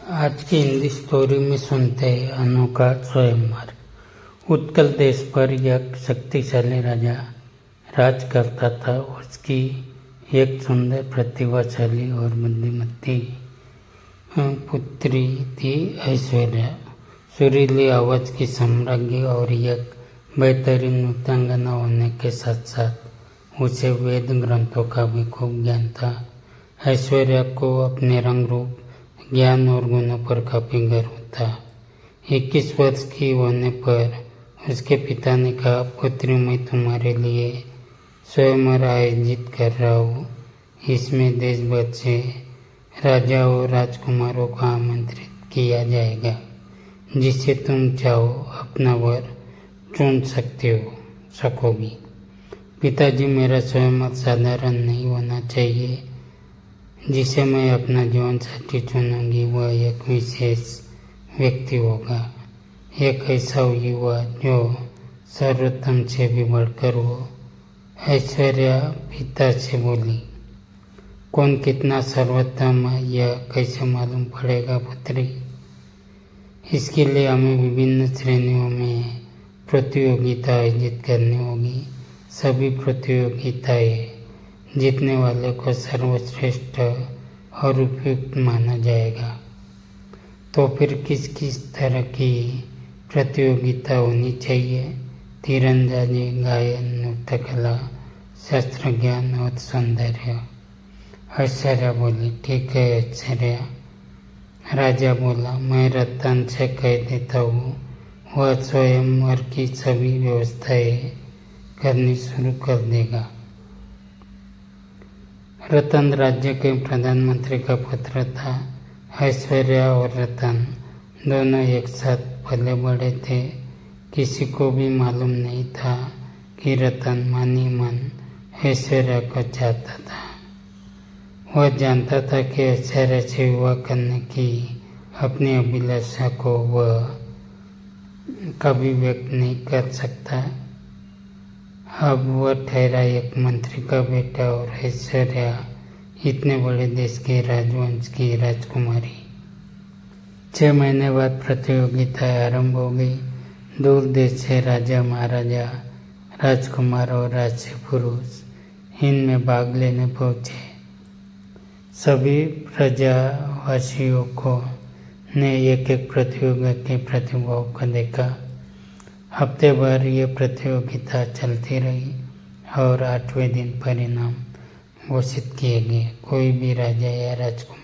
आज की हिंदी स्टोरी में सुनते हैं अनोखा स्वयंवर। उत्कल देश पर एक शक्तिशाली राजा राज करता था। उसकी एक सुंदर, प्रतिभाशाली और बुद्धिमती पुत्री थी, ऐश्वर्या। सुरीली आवाज़ की सम्राज्ञी और एक बेहतरीन नृत्यांगना होने के साथ साथ उसे वेद ग्रंथों का भी खूब ज्ञान था। ऐश्वर्या को अपने रंग रूप, ज्ञान और गुणों पर काफी गर्व था। 21 वर्ष की होने पर उसके पिता ने कहा, पुत्री, मैं तुम्हारे लिए स्वयंवर आयोजित कर रहा हूँ। इसमें देश भर से राजा और राजकुमारों को आमंत्रित किया जाएगा। जिसे तुम चाहो अपना वर चुन सकोगी। पिताजी, मेरा स्वयंवर साधारण नहीं होना चाहिए। जिसे मैं अपना जीवन साथी चुनूंगी वह एक विशेष व्यक्ति होगा, एक ऐसा युवा जो सर्वोत्तम से भी बढ़कर हो। ऐश्वर्या पिता से बोली, कौन कितना सर्वोत्तम है यह कैसे मालूम पड़ेगा पुत्री? इसके लिए हमें विभिन्न श्रेणियों में प्रतियोगिता आयोजित करनी होगी। सभी प्रतियोगिताएं जीतने वाले को सर्वश्रेष्ठ और उपयुक्त माना जाएगा। तो फिर किस किस तरह की प्रतियोगिता होनी चाहिए? तीरंदाजी, गायन, नृत्य कला, शास्त्र ज्ञान और सौंदर्य। ऐश्वर्या बोली, ठीक है ऐश्वर्या। राजा बोला, मैं रतन से कह देता हूँ, वह स्वयंवर की सभी व्यवस्थाएं करनी शुरू कर देगा। रतन राज्य के प्रधानमंत्री का पुत्र था। ऐश्वर्या और रतन दोनों एक साथ पले बड़े थे। किसी को भी मालूम नहीं था कि रतन मानी मन ऐश्वर्या को चाहता था। वह जानता था कि ऐश्वर्या से विवाह करने की अपनी अभिलाषा को वह कभी व्यक्त नहीं कर सकता। अब वह ठहरा एक मंत्री का बेटा और ऐश्वर्या इतने बड़े देश के राजवंश की राजकुमारी। 6 महीने बाद प्रतियोगिता आरंभ हो गई। दूर देश से राजा, महाराजा, राजकुमार और राजसी पुरुष इनमें भाग लेने पहुंचे। सभी प्रजावासियों को ने एक एक प्रतियोगी की प्रतिभाओं को देखा। हफ्ते भर ये प्रतियोगिता चलती रही और 8वें दिन परिणाम घोषित किए गए। कोई भी राजा या राजकुमार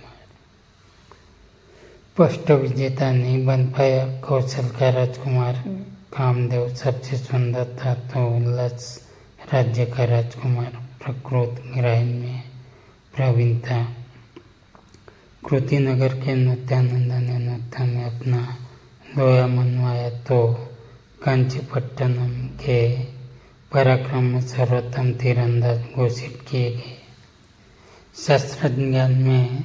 स्पष्ट विजेता नहीं बन पाया। कौशल का राजकुमार कामदेव सबसे सुंदर था, तो उल्लास राज्य का राजकुमार प्रकृति ग्राहन में प्रवीण था। कृतिनगर के नृत्यानंद ने नृत्य में अपना लोया मनवाया, तो कांचीपट्टनम के पराक्रम में सर्वोत्तम तीरंदाज घोषित किए गए। शास्त्र ज्ञान में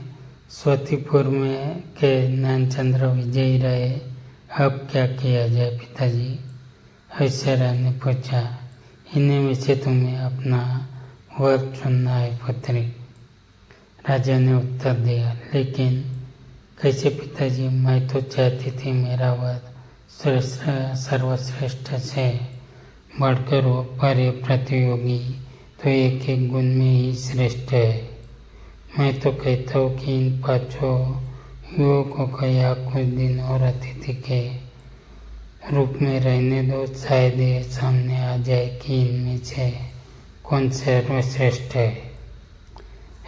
स्वतिपुर में के ज्ञानचंद्र विजयी रहे। अब क्या किया जाए पिताजी? ऐश्वर्या ने पूछा। इन्हीं में से तुम्हें अपना वर चुनना है पुत्री, राजा ने उत्तर दिया। लेकिन कैसे पिताजी? मैं तो चाहती थी मेरा वर सर्वश्रेष्ठ से बढ़कर हो, पर ये प्रतियोगी तो एक एक गुण में ही श्रेष्ठ है। मैं तो कहता हूँ कि इन 5 युवकों को या कुछ दिन और अतिथि के रूप में रहने दो। शायद ये सामने आ जाए कि इनमें से कौन सर्वश्रेष्ठ है।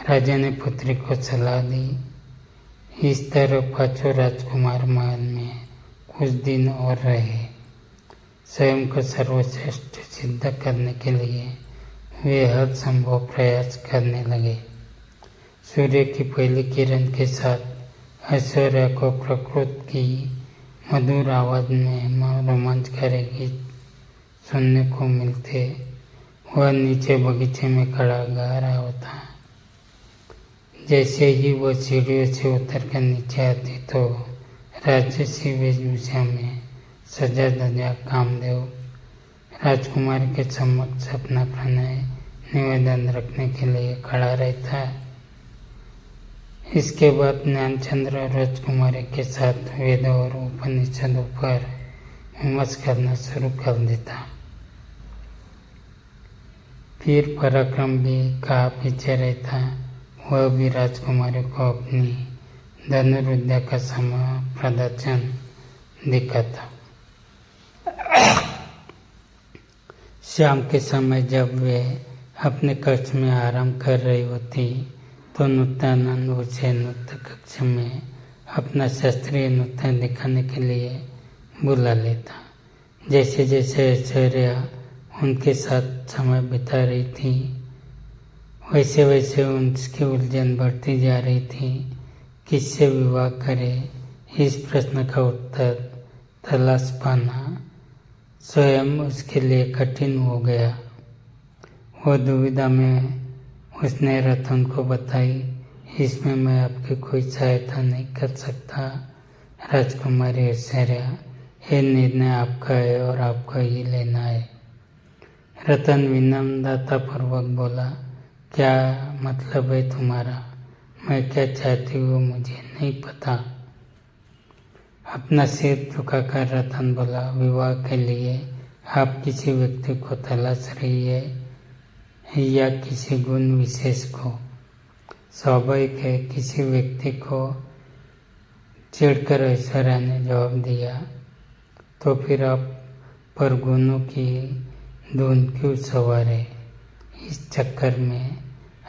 राजा ने पुत्री को सलाह दी। इस तरह 5 राजकुमार महल में कुछ दिन और रहे। स्वयं को सर्वश्रेष्ठ सिद्ध करने के लिए वे हर संभव प्रयास करने लगे। सूर्य की पहली किरण के साथ ऐश्वर्या को प्रकृति की मधुर आवाज में रोमांचकारी गीत सुनने को मिलते। वह नीचे बगीचे में खड़ा गा रहा होता। जैसे ही वह सीढ़ियों से उतरकर नीचे आती तो राजसी वेशभूषा में सजा धजा कामदेव राजकुमार के समक्ष अपना प्रणय निवेदन रखने के लिए खड़ा रहता। इसके बाद ज्ञानचंद्र और राजकुमारी के साथ वेद और उपनिषदों पर विमर्श करना शुरू कर देता। फिर पराक्रम भी कहाँ पीछे रहता, वह भी राजकुमारी को अपनी धनुर्विद्या का प्रदर्शन दिखाता। शाम के समय जब वे अपने कक्ष में आराम कर रही होती तो नृत्यानंद उसे नृत्य कक्ष में अपना शास्त्रीय नृत्य दिखाने के लिए बुला लेता। जैसे जैसे ऐश्वर्या उनके साथ समय बिता रही थी वैसे वैसे उसकी उलझन बढ़ती जा रही थी। किससे विवाह करे, इस प्रश्न का उत्तर तलाश पाना स्वयं उसके लिए कठिन हो गया। वो दुविधा में उसने रतन को बताई, इसमें मैं आपकी कोई सहायता नहीं कर सकता राजकुमारी ऐश्वर्या, ये निर्णय आपका है और आपको ही लेना है। रतन विनम्रतापूर्वक बोला, क्या मतलब है तुम्हारा? मैं क्या चाहती हूँ मुझे नहीं पता। अपना सिर झुकाकर रतन बोला, विवाह के लिए आप किसी व्यक्ति को तलाश रही है या किसी गुण विशेष को? स्वाभाविक है, किसी व्यक्ति को चिढ़कर ऐश्वर्या ने जवाब दिया। तो फिर आप पर गुणों की धुन क्यों सवार है? इस चक्कर में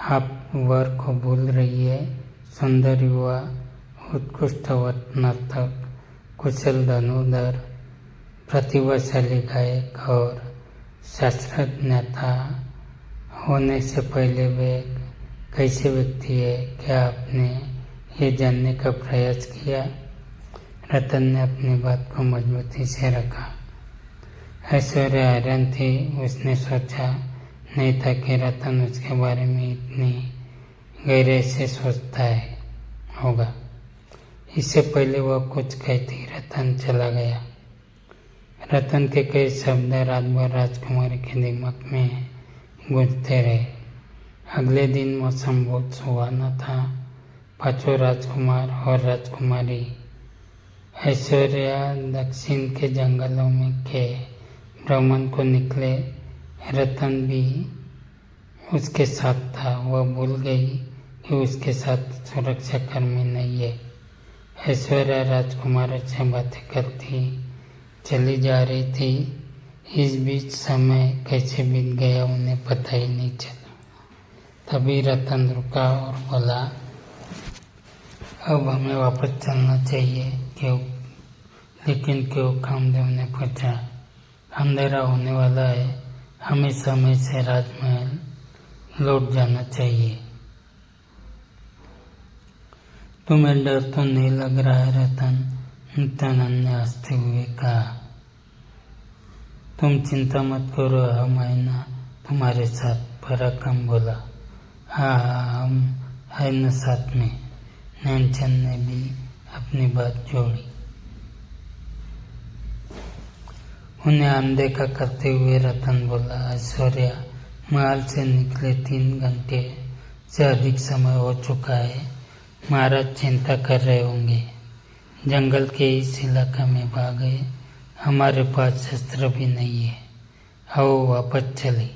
आप वर को भूल रही है। सुंदर युवा, उत्कृष्ट नर्तक, कुशल धनुर्धर, प्रतिभाशाली गायक और शास्त्रज्ञता होने से पहले वे कैसे व्यक्ति है, क्या आपने ये जानने का प्रयास किया? रतन ने अपनी बात को मजबूती से रखा। ऐश्वर्या हैरान थी। उसने सोचा नहीं था कि रतन उसके बारे में इतनी गहराई से सोचता होगा। इससे पहले वह कुछ कहती रतन चला गया। रतन के कई शब्द रात भर राजकुमारी के दिमाग में गूंजते रहे। अगले दिन मौसम बहुत सुहाना था। पांचों राजकुमार और राजकुमारी ऐश्वर्या दक्षिण के जंगलों में के भ्रमण को निकले। रतन भी उसके साथ था। वह भूल गई कि उसके साथ सुरक्षा कर्मी नहीं है। ऐश्वर्या राजकुमार से बातें करती चली जा रही थी। इस बीच समय कैसे बीत गया उन्हें पता ही नहीं चला। तभी रतन रुका और बोला, अब हमें वापस चलना चाहिए। क्यों? लेकिन क्यों? कामदेव ने पूछा। अंधेरा होने वाला है, हमें समय से राजमहल लौट जाना चाहिए। तुम्हें डर तो नहीं लग रहा है रतन? नित्यानंद ने हंसते हुए कहा। तुम चिंता मत करो, हम है ना तुम्हारे साथ, पराक्रम बोला। हाँ, हम है न साथ में। ज्ञानचंद ने भी अपनी बात जोड़ी। उन्हें अनदेखा करते हुए रतन बोला, ऐश्वर्या, महल से निकले 3 घंटे से अधिक समय हो चुका है। महाराज चिंता कर रहे होंगे। जंगल के इस इलाके में भागे, हमारे पास शस्त्र भी नहीं है। आओ वापस चले।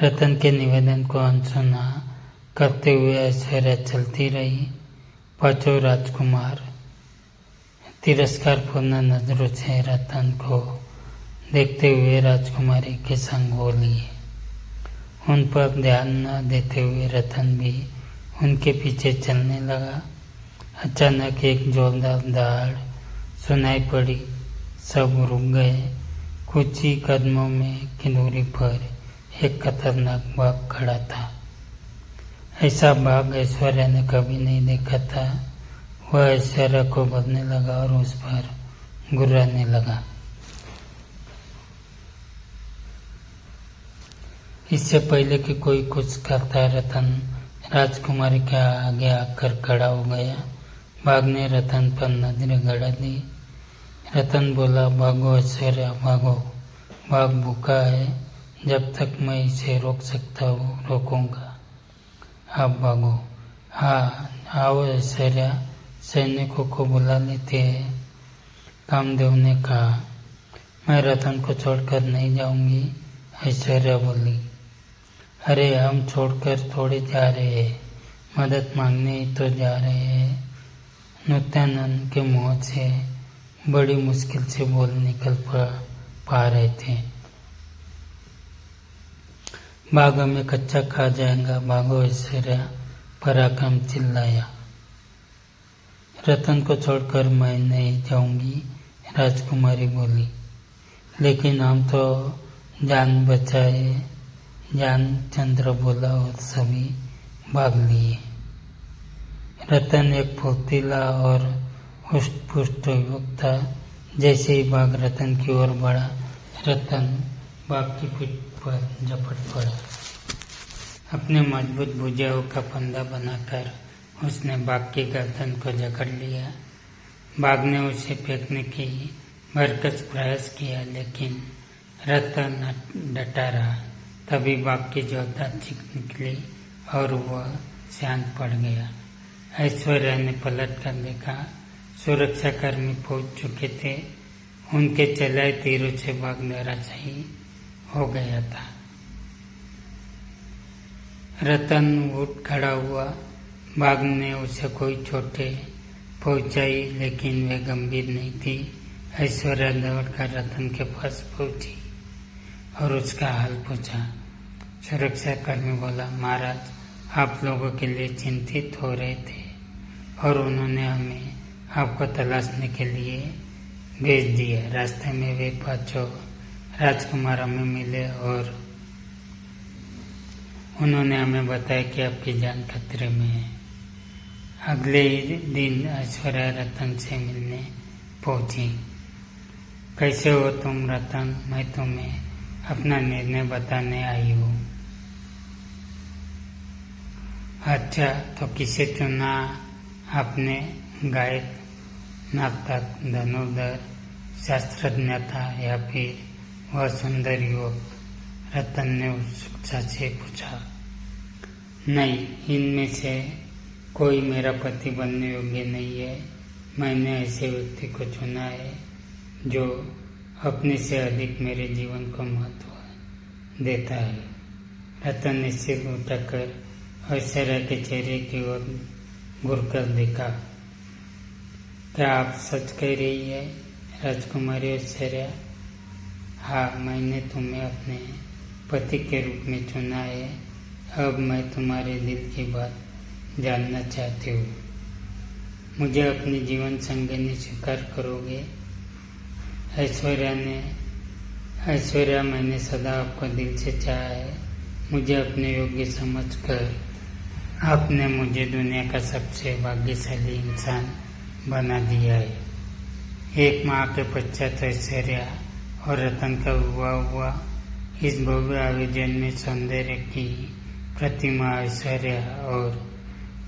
रतन के निवेदन को अनसुना करते हुए ऐश्वर्या चलती रही। पांचों राजकुमार तिरस्कारपूर्ण नजरों से रतन को देखते हुए राजकुमारी के संग हो लिए। उन पर ध्यान न देते हुए रतन भी उनके पीछे चलने लगा। अचानक एक जोरदार दहाड़ सुनाई पड़ी। सब रुक गए। कुछ ही कदमों में की दूरी पर एक खतरनाक बाघ खड़ा था। ऐसा बाघ ऐश्वर्या ने कभी नहीं देखा था। वह ऐश्वर्या को भगने लगा और उस पर गुर्राने लगा। इससे पहले कि कोई कुछ करता, रतन राजकुमारी के आगे आकर खड़ा हो गया। बाघ ने रतन पर नजरें गड़ा दी। रतन बोला, भागो ऐश्वर्या, भागो। बाघ भूखा है। जब तक मैं इसे रोक सकता हूँ रोकूंगा। आप भागो। हाँ, आओ ऐश्वर्या, सैनिकों को बुला लेते हैं। कामदेव ने कहा। मैं रतन को छोड़कर नहीं जाऊंगी, ऐश्वर्या बोली। अरे हम छोड़कर थोड़े जा रहे हैं, मदद मांगने ही तो जा रहे हैं। नित्यानंद के मुंह से बड़ी मुश्किल से बोल निकल पा रहे थे। भाग हमें कच्चा खा जाएगा, भागो ऐश्वर्या, पराक्रम चिल्लाया। रतन को छोड़कर मैं नहीं जाऊंगी, राजकुमारी बोली। लेकिन हम तो जान बचाए, चंद्र बोला और सभी भाग लिए। रतन एक फुर्तीला और पुष्ट युवक था। जैसे ही बाघ रतन की ओर बढ़ा, रतन बाघ की पीठ पर झपट पड़ा। अपने मजबूत भुजाओं का फंदा बनाकर उसने बाघ की गर्दन को जकड़ लिया। बाघ ने उसे फेंकने की भरकस प्रयास किया, लेकिन रतन डटा रहा। तभी बाघ की जोरदार चीख निकली और वह शांत पड़ गया। ऐश्वर्या ने पलट कर देखा, सुरक्षाकर्मी पहुंच चुके थे। उनके चलाए तीरों से बाघ धराशायी हो गया था। रतन उठ खड़ा हुआ। बाघ ने उसे कोई चोटें पहुंचाई, लेकिन वे गंभीर नहीं थी। ऐश्वर्या दौड़कर रतन के पास पहुंची और उसका हाल पूछा। सुरक्षाकर्मी बोला, महाराज, आप लोगों के लिए चिंतित हो रहे थे और उन्होंने हमें आपको तलाशने के लिए भेज दिया। रास्ते में वे 5 राजकुमार हमें मिले और उन्होंने हमें बताया कि आपकी जान खतरे में है। अगले ही दिन ऐश्वर्या रतन से मिलने पहुंची। कैसे हो तुम रतन? मैं तुम्हें अपना निर्णय बताने आई हूँ। अच्छा, तो किसे चुना आपने? गायक, नाटक, धनुर्धर, शास्त्रज्ञ था या फिर वह सुंदर युवक? रतन ने उत्सुकता से पूछा। नहीं, इनमें से कोई मेरा पति बनने योग्य नहीं है। मैंने ऐसे व्यक्ति को चुना है जो अपने से अधिक मेरे जीवन को महत्व देता है। रतन ने सिर उठाकर ऐश्वर्या के चेहरे की ओर घूरकर देखा। क्या आप सच कह रही है राजकुमारी ऐश्वर्या? हाँ, मैंने तुम्हें अपने पति के रूप में चुना है। अब मैं तुम्हारे दिल की बात जानना चाहती हूँ। मुझे अपनी जीवन संगिनी स्वीकार करोगे? ऐश्वर्या, मैंने सदा आपको दिल से चाहा है। मुझे अपने योग्य समझकर आपने मुझे दुनिया का सबसे भाग्यशाली इंसान बना दिया है। एक माह के पश्चात ऐश्वर्या और रतन का विवाह हुआ। इस भव्य आयोजन में सौंदर्य की प्रतिमा ऐश्वर्या और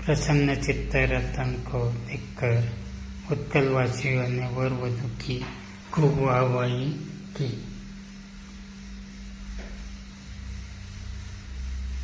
प्रसन्न चित्त रतन को देखकर उत्कलवासियों ने वर वधू की खूब वाहवाही की।